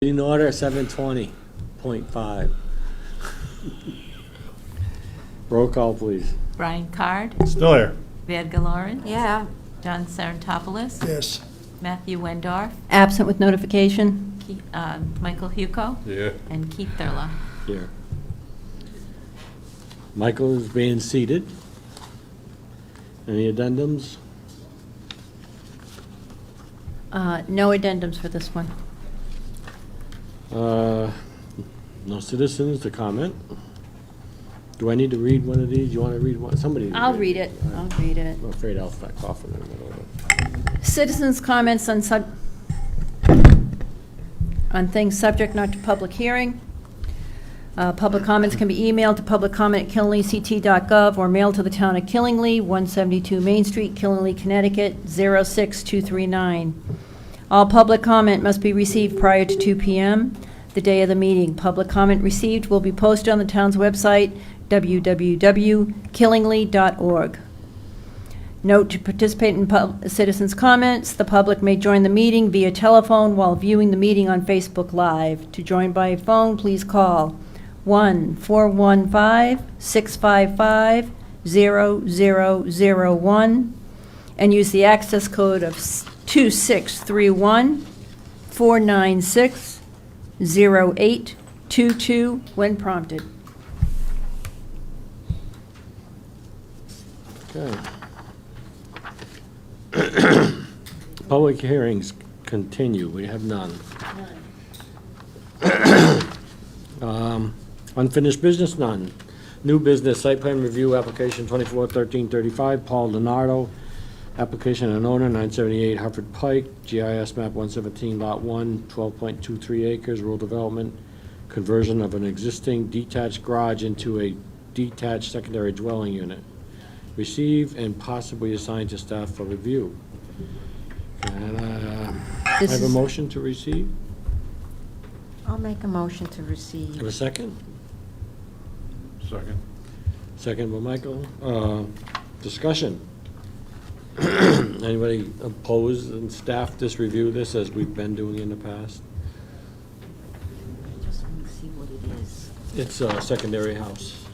In order, 7:20.5. Roll call, please. Brian Card, Still here. Vedga Lawrence. Yeah. John Serentopoulos. Yes. Matthew Wendorf. Absent with notification. Michael Huco. Yeah. And Keith Thurlow. Here. Michael is being seated. Any addendums? No addendums for this one. No citizens to comment. Do I need to read one of these? You want to read one? Somebody. I'll read it. I'll read it. I'm afraid I'll start coughing in the middle of it. Citizens' comments on things subject not to public hearing. Public comments can be emailed to publiccomment@killinglyct.gov or mailed to the town of Killingly, 172 Main Street, Killingly, Connecticut, 06239. All public comment must be received prior to 2 p.m. the day of the meeting. Public comment received will be posted on the town's website, www.killingly.org. Note, to participate in citizens' comments, the public may join the meeting via telephone while viewing the meeting on Facebook Live. To join by phone, please call 1-415-655-0001 and use the access code of 2631-496-0822 when prompted. Okay. Public hearings continue. We have none. Unfinished business, none. New business, site plan review, application 241335, Paul Leonardo. Application and owner, 978 Hartford Pike, GIS map 117, lot 1, 12.23 acres, rural development, conversion of an existing detached garage into a detached secondary dwelling unit. Receive and possibly assign to staff for review. And I have a motion to receive. I'll make a motion to Have receive. a second? Second. Second by Michael. Discussion. Anybody opposed and staff this review this as we've been doing in the past? I just want to see what it is. It's a secondary house,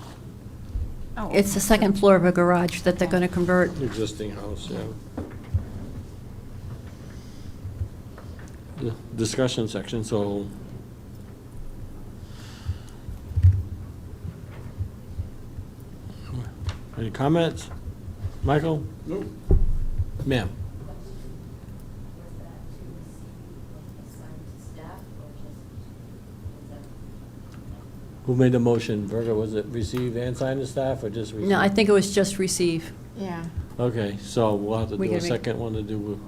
It's the second floor of a garage that they're going to convert. existing house, yeah. The discussion section, so. Any comments? Michael? Nope. Ma'am? Who made the motion? Virgo, was it receive and sign to staff or just receive? No, I think it was just receive. Yeah. Okay, so we'll have to We do a gotta make- second one to do,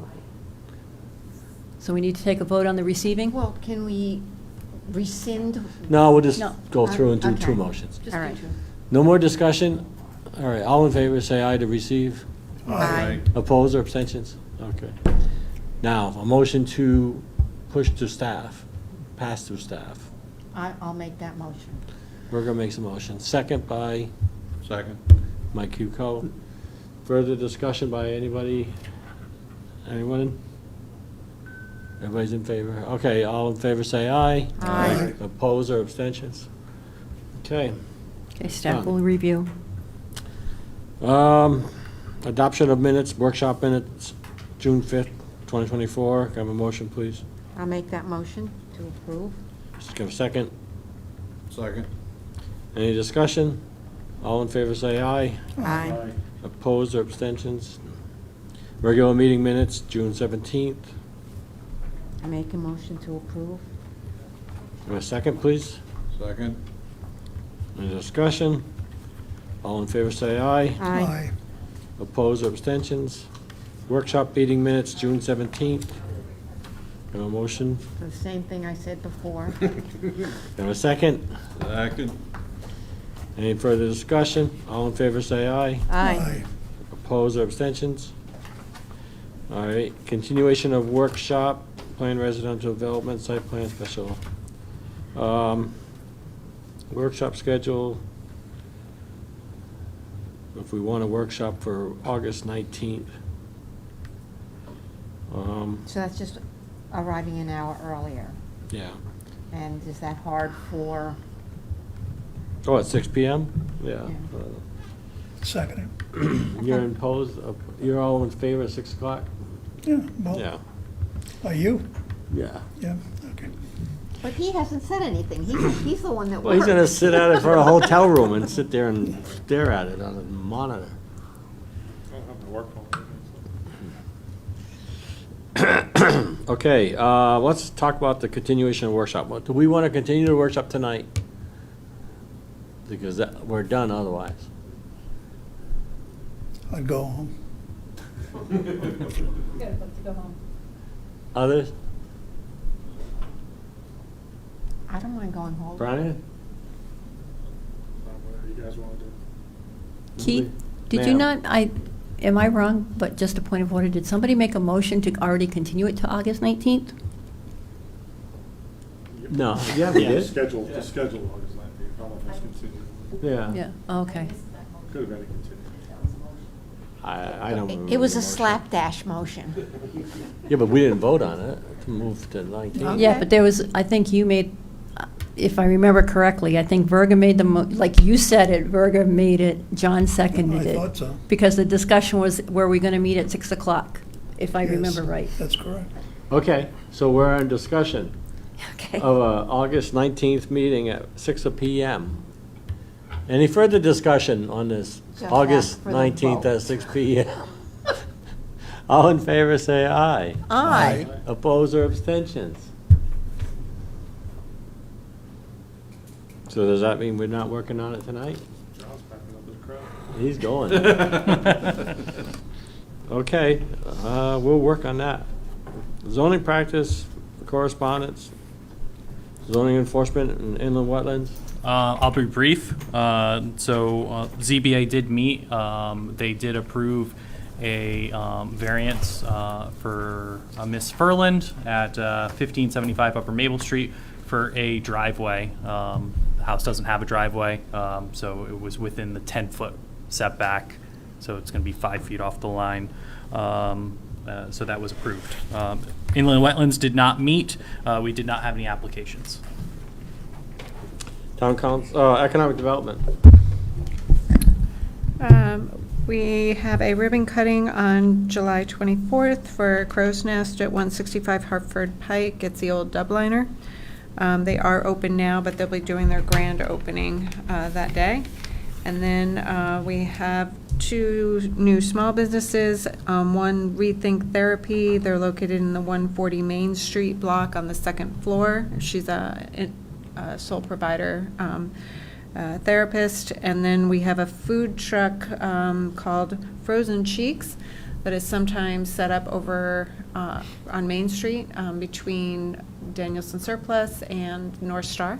So we need to take a vote on the receiving? Well, can we rescind? no, we'll just No. go through and do two Okay. motions. Just All do right. two. No more discussion? All right, all in favor, say aye to receive. Aye. Oppose or abstentions? Okay. Now, a motion to push to staff, pass through staff. I'll make that motion. Virgo makes a motion. Second by Second. Mike Huco. Further discussion by anybody? Anyone? Everybody's in favor? Okay, all in favor say aye. Aye. Oppose or abstentions? Okay. Okay, staff will review. Adoption of minutes, workshop minutes, June 5th, 2024. Can I have a motion, please? I'll make that motion to approve. Just give a second. Second. Any discussion? All in favor say aye. Aye. Opposed or abstentions? Regular meeting minutes, June 17th. I make a motion to approve. Give a second, please. Second. Any discussion? All in favor say aye. Aye. Opposed or abstentions? Workshop meeting minutes, June 17th. Have a motion? The same thing I said before. Have a second? Second. Any further discussion? All in favor say aye. Aye. Opposed or abstentions? All right, continuation of workshop, plan residential development, site plan special. Workshop schedule, if we want a workshop for August 19th. So that's just arriving an hour earlier. Yeah. And is that hard for, Oh, at 6 PM? Yeah. Yeah. Second. You're imposed, you're all in favor of 6 o'clock? Yeah, well, Yeah. are you? Yeah. Yeah, okay. but he hasn't said anything. He's the one that Well, he's works. gonna sit at it for a hotel room and sit there and stare at it on a monitor. Okay, let's talk about the continuation of workshop. Do we want to continue the workshop tonight? Because we're done otherwise. I'd go home. Others? I don't mind going home. Brian? Whatever you guys want to do. Keith, did you Ma'am. not, am I wrong, but just a point of order, did somebody make a motion to already continue it to August 19th? No, yeah, we The did. schedule August 19th, I don't know if it's continued. Yeah. Yeah, okay. Could have been a continued. I don't remember. It was a the motion. slapdash motion. Yeah, but we didn't vote on it to move to 19. Yeah, but there was, I think you made, if I remember correctly, I think Verga made like you said it, Verga made it, John seconded I it. thought so. Because the discussion was, were we going to meet at 6 o'clock, if I Yes, remember right. That's correct. Okay, so we're in discussion Okay. of a August 19th meeting at 6 PM. Any further discussion on this Just August ask for the 19th vote. at 6 PM? All in favor, say aye. Aye. Oppose or abstentions? So does that mean we're not working on it tonight? John's backing up his crowd. He's going. Okay, we'll work on that. Zoning practice, correspondence, zoning enforcement and inland wetlands. I'll be brief. ZBA did meet. They did approve a variance for Miss Furland at 1575 Upper Maple Street for a driveway. The house doesn't have a driveway, so it was within the 10-foot setback. So it's going to be 5 feet off the line. So that was approved. Inland wetlands did not meet. We did not have any applications. Town council, economic development. We have a ribbon cutting on July 24th for Crow's Nest at 165 Hartford Pike. It's the old Dubliner. They are open now, but they'll be doing their grand opening that day. And then we have 2 new small businesses. One, Rethink Therapy. They're located in the 140 Main Street block on the 2nd floor. She's a sole provider therapist. And then we have a food truck called Frozen Cheeks that is sometimes set up over on Main Street between Danielson Surplus and North Star.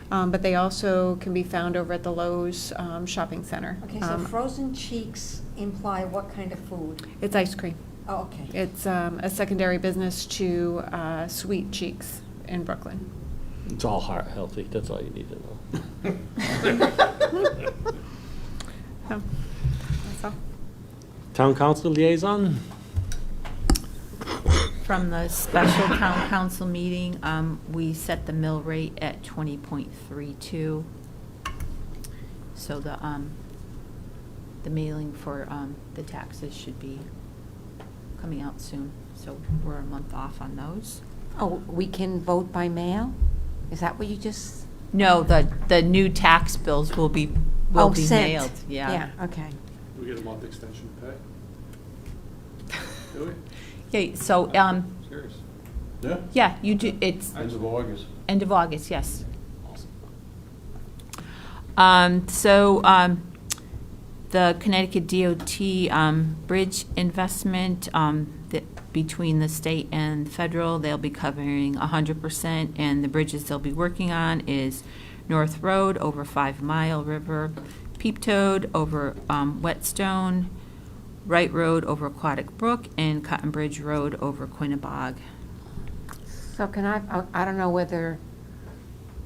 But they also can be found over at the Lowe's Shopping Center. Okay, so frozen cheeks imply what kind of food? It's ice cream. Oh, okay. It's a secondary business to Sweet Cheeks in Brooklyn. It's all heart healthy, that's all you need to know. So, that's all. Town council liaison? From the special town council meeting, we set the mill rate at 20.32. So the mailing for the taxes should be coming out soon. So we're a month off on those. Oh, we can vote by mail? Is that what you just? No, the new tax bills will be Oh, sent. mailed. Yeah, okay. We get a month extension pay? Do we? Okay, so, Serious? Yeah, yeah, you do, it's end of August. end of August, yes. Awesome. The Connecticut DOT bridge investment, between the state and federal, they'll be covering 100%, and the bridges they'll be working on is North Road over 5 Mile River, Peep Toad over Whetstone, Wright Road over Aquatic Brook, and Cotton Bridge Road over Quinnebog. So can I don't know whether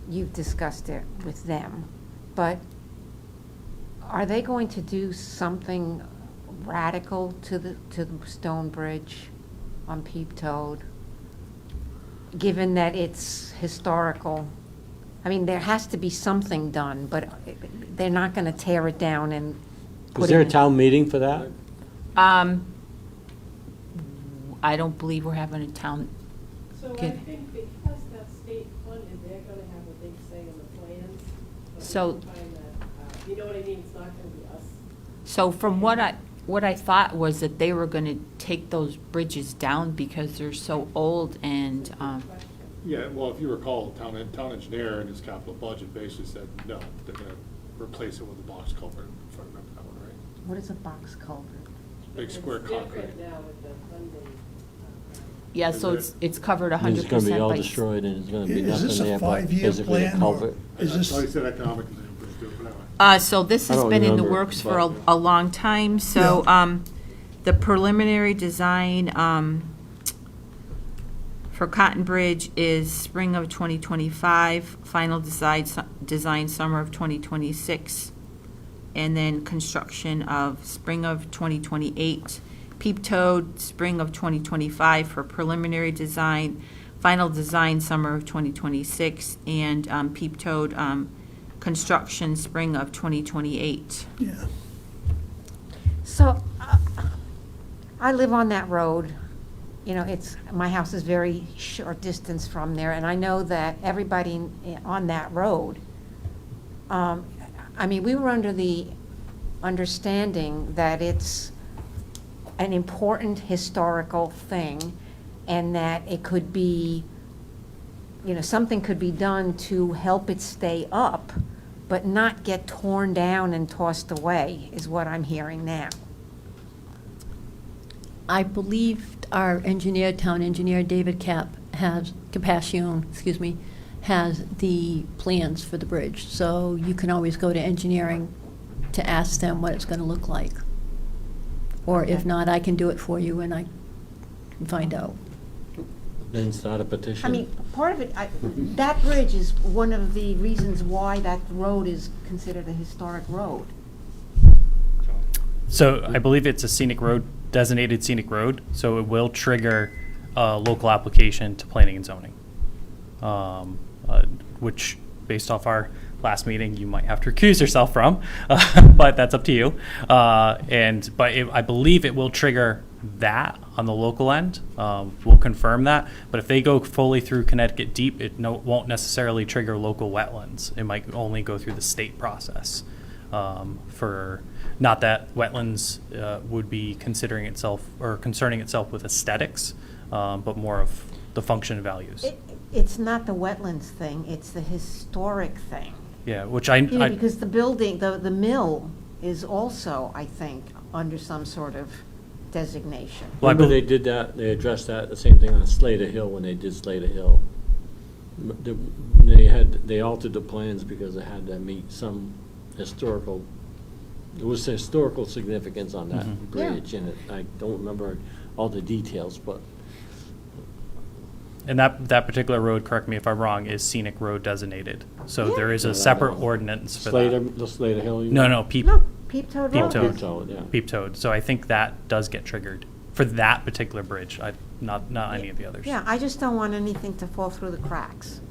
you've discussed it with them, but are they going to do something radical to the stone bridge on Peep Toad? given that it's historical? I mean, there has to be something done, but they're not going to tear it down and put Was it there a in. town meeting for that? I don't believe we're having a town, So I Good. think because that's state funded, they're gonna have a big say in the plans. But So- we can find that, you know what I mean? It's not gonna be us. so from what I thought was that they were gonna take those bridges down because they're so old and, Yeah, well, if you recall, town engineer in his capital budget basically said, no, they're gonna replace it with a box culvert, if I remember that one right. What is a box culvert? Big square It's concrete. different now with the funding. yeah, so it's covered 100% It's gonna be all by- destroyed and it's gonna be Is nothing this a there but 5-year basically a plan, or culvert. is I this, thought he said economic development, do it, but anyway. So this I has don't been in the remember, works for but- a long time, so, the preliminary design, for Cotton Bridge is spring of 2025, final design summer of 2026, and then construction of spring of 2028. Peep Toad, spring of 2025 for preliminary design, final design summer of 2026, and Peep Toad construction spring of 2028. yeah, So, I live on that road. You know, my house is very short distance from there, and I know that everybody on that road, I mean, we were under the understanding that it's an important historical thing, and that it could be, you know, something could be done to help it stay up, but not get torn down and tossed away, is what I'm hearing now. I believe our engineer, town engineer, David Capascione, has the plans for the bridge. So you can always go to engineering to ask them what it's gonna look like. Or if Okay. not, I can do it for you and I can find out. Then start a petition. I mean, part of it, that bridge is one of the reasons why that road is considered a historic road. So I believe it's a scenic road, designated scenic road, so it will trigger a local application to planning and zoning. Which, based off our last meeting, you might have to recuse yourself from, but that's up to you. I believe it will trigger that on the local end. We'll confirm that, but if they go fully through Connecticut Deep, it won't necessarily trigger local wetlands. It might only go through the state process. Not that wetlands would be concerning itself with aesthetics, but more of the function and values. It's not the wetlands thing, it's the historic thing. Yeah, which You know, because the building, the mill is also, I think, under some sort of designation. Well, I Remember bel- they did that, they addressed that, the same thing on Slater Hill when they did Slater Hill. They altered the plans because it had to meet some historical, there was historical significance on that Mhm. bridge, and I don't remember all the details, but And that particular road, correct me if I'm wrong, is scenic road designated. So Yeah. there is Yeah, a that separate one. ordinance for Slater, that. the Slater Hill. you No, mean? no, Peep No, Peep Toad Peep Road. Toad. Peep Toad, yeah. Peep Toad. So I think that does get triggered for that particular bridge, not any of the others. Yeah, I just don't want anything to fall through the cracks.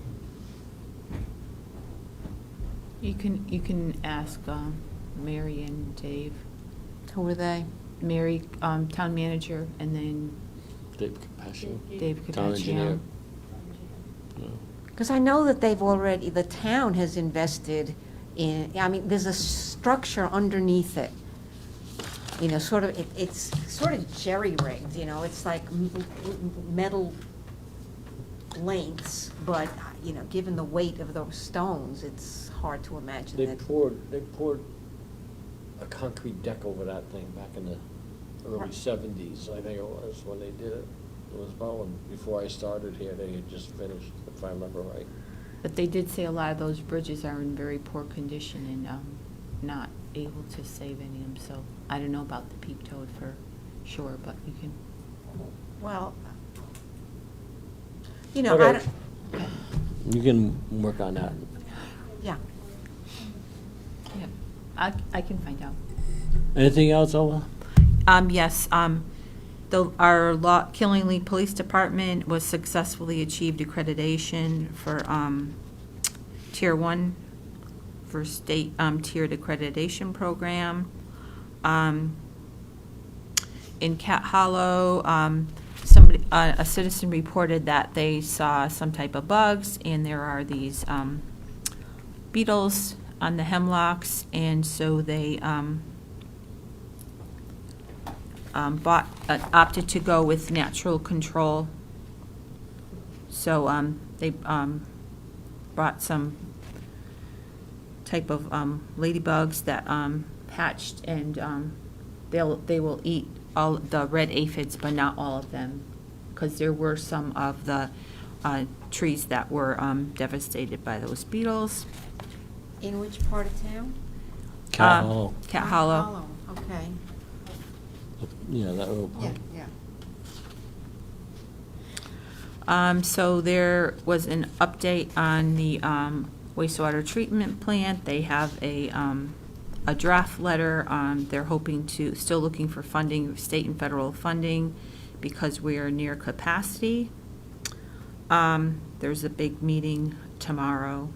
You can ask Mary and Dave. Who are they? Mary, town manager, and then Dave Capascio, Dave town engineer. Capaccio. Because I know that the town has invested in, I mean, there's a structure underneath it. You know, it's sort of jerry-rigged, you know, it's like metal lengths, but, you know, given the weight of those stones, it's hard to imagine They that. poured a concrete deck over that thing back in the early Right. 70s, I think it was, when they did it. It was about when, before I started here, they had just finished, if I remember right. But they did say a lot of those bridges are in very poor condition and not able to save any of them, so I don't know about the Peep Toad for sure, but you can, Well, you know, I Okay. don't, You can work on that. yeah. yeah, I can find out. Anything else, Ola? Yes, Our Killingly Police Department was successfully achieved accreditation for Tier 1 for state tiered accreditation program. In Cat Hollow, a citizen reported that they saw some type of bugs, and there are these beetles on the hemlocks, and so they opted to go with natural control. So they brought some type of ladybugs that hatched, and they will eat all the red aphids, but not all of them, because there were some of the trees that were devastated by those beetles. In which part of town? Cat Hollow. Cat Hollow. Okay. Yeah, that little Yeah, pump. yeah. So there was an update on the wastewater treatment plant. They have a draft letter. They're hoping to, still looking for funding, state and federal funding, because we are near capacity. There's a big meeting tomorrow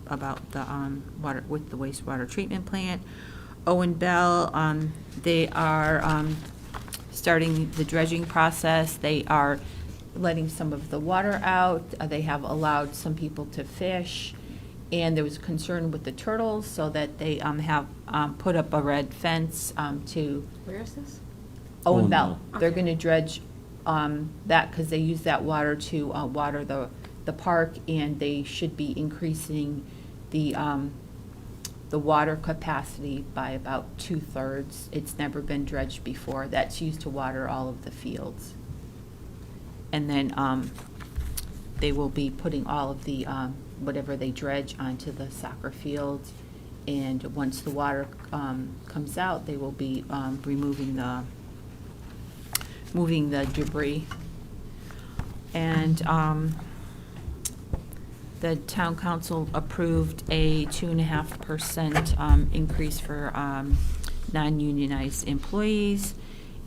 about the water, with the wastewater treatment plant. Owen Bell, they are starting the dredging process. They are letting some of the water out. They have allowed some people to fish, and there was concern with the turtles, so that they have put up a red fence to Where is this? Owen Owen Bell. Bell. They're Okay. going to dredge that, because they use that water to water the park, and they should be increasing the water capacity by about 2/3. It's never been dredged before. That's used to water all of the fields. And then they will be putting all of the, whatever they dredge onto the soccer fields. And once the water comes out, they will be moving the debris. And the town council approved a 2.5% increase for non-unionized employees.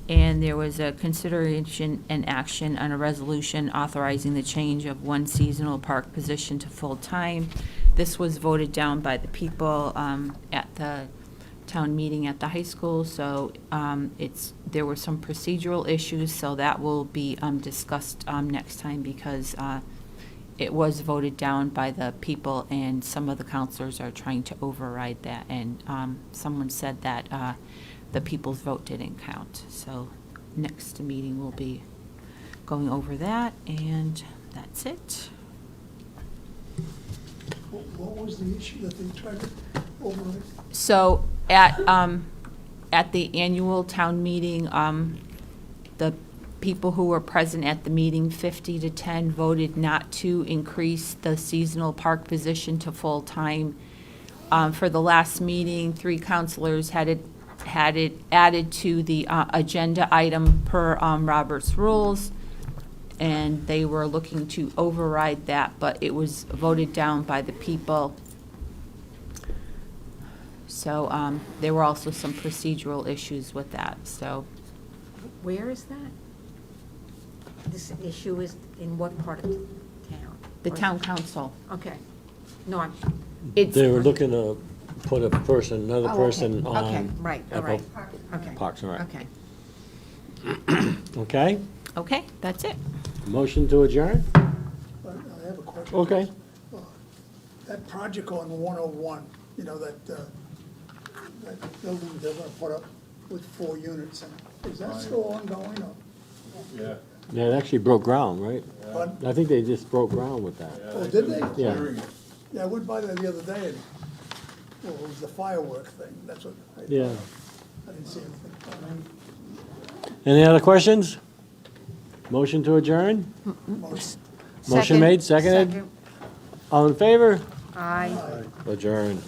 And there was a consideration and action on a resolution authorizing the change of one seasonal park position to full-time. This was voted down by the people at the town meeting at the high school, so there were some procedural issues, so that will be discussed next time, because it was voted down by the people, and some of the counselors are trying to override that, and someone said that the people's vote didn't count. So next meeting we'll be going over that, and that's it. What was the issue that they tried to override? So at the annual town meeting, the people who were present at the meeting, 50-10, voted not to increase the seasonal park position to full-time. For the last meeting, 3 counselors had it added to the agenda item per Robert's rules, and they were looking to override that, but it was voted down by the people. So there were also some procedural issues with that, so. Where is that? This issue is in what part of town? The Or- town council. Okay. No, I'm, It's, They were looking to put another oh, person okay, okay, on. right, all at right, Park- okay. Parks and Rec. Okay. Okay? okay, that's it. Motion to adjourn? But I have a question. Okay. That project on 101, you know, that building they're gonna put up with 4 units, and is that still ongoing, or? Yeah. Yeah, it actually broke ground, right? But, I think they just broke ground with that. oh, did they? Yeah. Yeah, I went by there the other day, and, well, it was the firework thing, that's what I thought. Yeah. I didn't see anything. Any other questions? Motion to adjourn? Motion. Motion made, seconded? Second. All in favor? Aye. Adjourn.